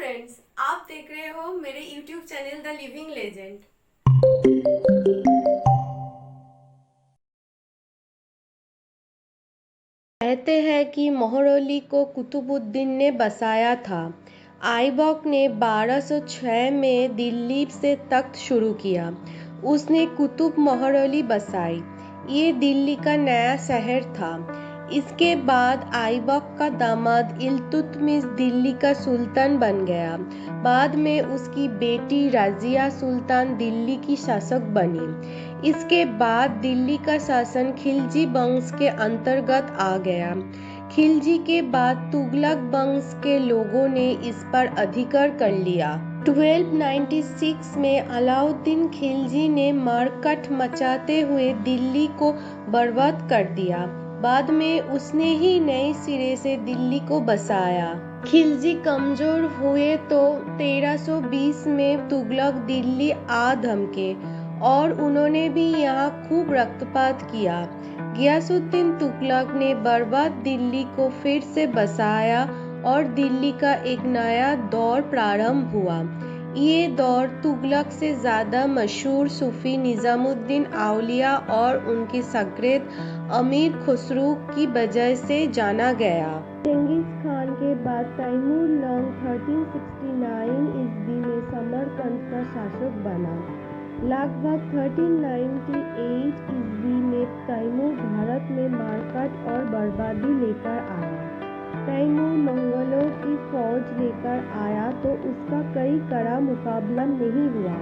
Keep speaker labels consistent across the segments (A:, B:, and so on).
A: Friends, आप देख रहे हो मेरे YouTube channel the living legend.
B: कहते हैं कि महरौली को कुतुबुद्दीन ने बसाया था। आइबक ने 1206 में दिल्ली से तख्त शुरू किया। उसने कुतुब महरौली बसाई। ये दिल्ली का नया शहर था। इसके बाद आइबक का दामाद इल्तुतमिश दिल्ली का सुल्तान बन गया। बाद में उसकी बेटी राजिया सुल्तान दिल्ली की शासक बनी। इसके बाद दिल्ली का शासन खिलजी वंश के अंतर्गत आ गया। खिलजी के बाद तुगलक वंश के लोगों ने इस पर अधिकार कर लिया। 1296 में अलाउद्दीन खिलजी ने मरकट मचाते हुए दिल्ली को बर्बाद कर दिया। बाद में उसने ही नए सिरे से दिल्ली को बसाया। खिलजी कमजोर हुए तो 1320 में तुगलक दिल्ली आ धमके और उन्होंने भी यहाँ खूब रक्तपात किया। गियासुद्दीन तुगलक ने बर्बाद दिल्ली को फिर से बसाया और दिल्ली का एक नया दौर प्रारंभ हुआ। ये दौर तुगलक से ज़्यादा मशहूर सूफी निज़ामुद्दीन औलिया और उनके शागिर्द अमीर खुसरो की वजह से जाना गया। चंगेज़ खान के बाद तैमूर लंग 1369 ईस्वी में समरकंद का शासक बना। लगभग 1398 ईस्वी में तैमूर भारत में मारकाट और बर्बादी लेकर आया। तैमूर मंगलों की फौज लेकर आया तो उसका कई कड़ा मुकाबला नहीं हुआ।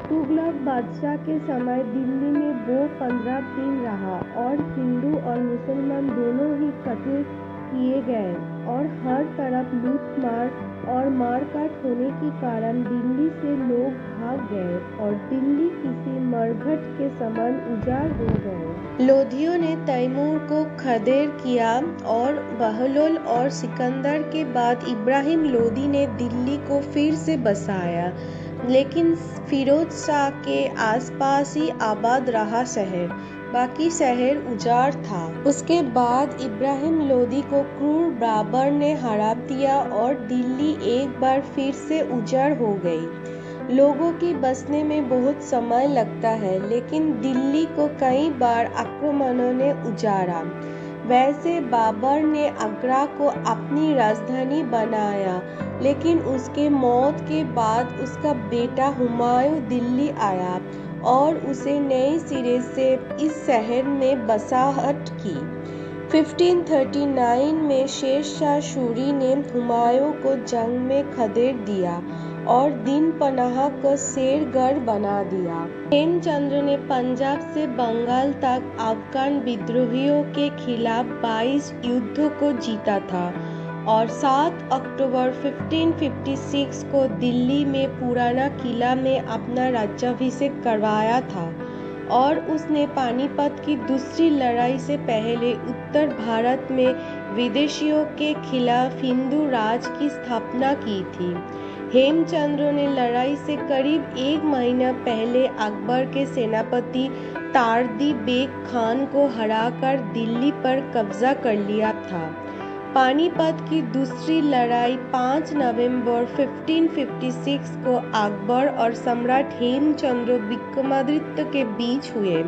B: तुगलक बादशाह के समय दिल्ली में वो 15 दिन रहा और हिंदू और मुसलमान दोनों ही कत्ल किए गए और हर तरफ लूट मार और मारकाट होने के कारण दिल्ली से लोग भाग गए और दिल्ली किसी मरघट के समान उजाड़ हो गए। लोधियों ने तैमूर को खदेड़ किया और बहलोल और सिकंदर के बाद इब्राहिम लोदी ने दिल्ली को फिर से बसाया, लेकिन फिरोज शाह के आसपास ही आबाद रहा शहर। बाकी शहर उजाड़ था। उसके बाद इब्राहिम लोदी को क्रूर बाबर ने हरा दिया और दिल्ली एक बार फिर से उजाड़ हो गई। लोगों की बसने में बहुत समय लगता है, लेकिन दिल्ली को कई बार आक्रमणों ने उजाड़ा। वैसे बाबर ने आगरा को अपनी राजधानी बनाया, लेकिन उसके मौत के बाद उसका बेटा हुमायूं दिल्ली आया और उसे नए सिरे से इस शहर में बसाहट की। 1539 में शेर शाह सूरी ने हुमायूं को जंग में खदेड़ दिया और दिन पनाह को शेरगढ़ बना दिया। हेमचंद्र ने पंजाब से बंगाल तक अफगान विद्रोहियों के खिलाफ 22 युद्धों को जीता था और 7 अक्टूबर 1556 को दिल्ली में पुराना किला में अपना राज्याभिषेक करवाया था और उसने पानीपत की दूसरी लड़ाई से पहले उत्तर भारत में विदेशियों के खिलाफ हिंदू राज की स्थापना की थी। हेमचंद्र ने लड़ाई से करीब 1 महीना पहले अकबर के सेनापति तारदी बेग खान को हराकर दिल्ली पर कब्जा कर लिया था। पानीपत की दूसरी लड़ाई 5 नवंबर 1556 को अकबर और सम्राट हेमचंद्र विक्रमादित्य के बीच हुए।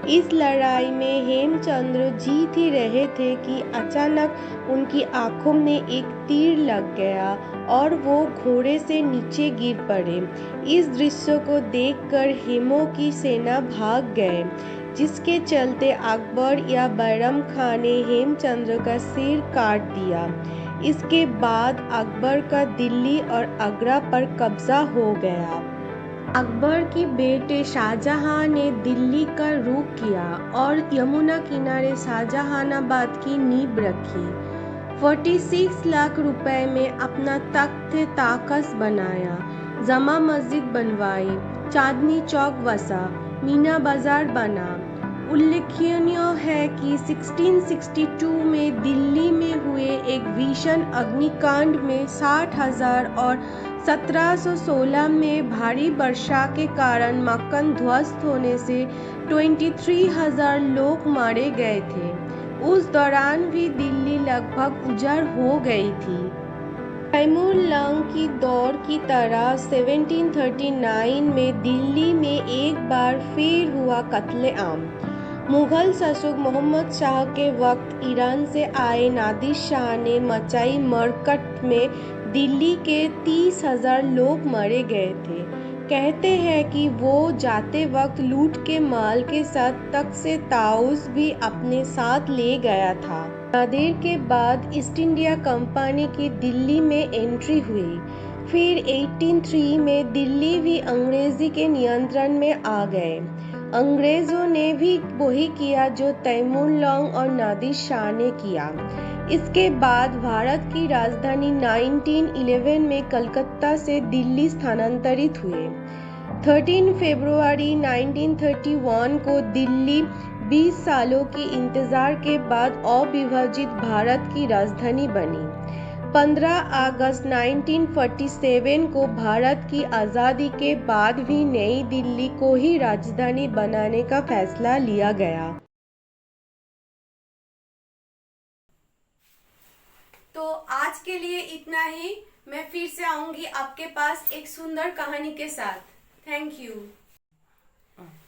B: इस लड़ाई में हेमचंद्र जीत ही रहे थे कि अचानक उनकी आंखों में एक तीर लग गया और वो घोड़े से नीचे गिर पड़े। इस दृश्य को देखकर हेमों की सेना भाग गए, जिसके चलते अकबर या बैरम खान ने हेमचंद्र का सिर काट दिया। इसके बाद अकबर का दिल्ली और आगरा पर कब्जा हो गया। अकबर के बेटे शाहजहां ने दिल्ली का रुख किया और यमुना किनारे शाहजहानाबाद की नींव रखी। 46 लाख रुपए में अपना तख्त ताकस बनाया, जमा मस्जिद बनवाई, चांदनी चौक वसा, मीना बाजार बना। उल्लेखनीय है कि 1662 में दिल्ली में हुए एक भीषण अग्निकांड में 60,000 और 1716 में भारी वर्षा के कारण मकान ध्वस्त होने से 23,000 लोग मारे गए थे। उस दौरान भी दिल्ली लगभग उजाड़ हो गई थी। तैमूर लंग की दौर की तरह 1739 में दिल्ली में एक बार फिर हुआ कत्ले-आम। मुगल शासक मोहम्मद शाह के वक्त ईरान से आए नादिर शाह ने मचाई मरकट में दिल्ली के 30,000 लोग मारे गए थे। कहते हैं कि वो जाते वक्त लूट के माल के साथ तख्त ताउस भी अपने साथ ले गया था। नादिर के बाद ईस्ट इंडिया कंपनी की दिल्ली में एंट्री हुई। फिर 1803 में दिल्ली भी अंग्रेजी के नियंत्रण में आ गए। अंग्रेजों ने भी वही किया जो तैमूर लंग और नादिर शाह ने किया। इसके बाद भारत की राजधानी 1911 में कलकत्ता से दिल्ली स्थानांतरित हुए। 13 फरवरी 1931 को दिल्ली 20 सालों की इंतजार के बाद अविभाजित भारत की राजधानी बनी। 15 अगस्त 1947 को भारत की आज़ादी के बाद भी नई दिल्ली को ही राजधानी बनाने का फैसला लिया गया।
A: तो आज के लिए इतना ही। मैं फिर से आऊंगी आपके पास एक सुंदर कहानी के साथ। Thank you.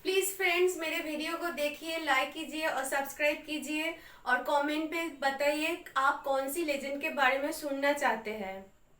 A: प्लीज फ्रेंड्स, मेरे वीडियो को देखिए, लाइक कीजिए और सब्सक्राइब कीजिए और कमेंट पे बताइए आप कौन सी लेजेंड के बारे में सुनना चाहते हैं।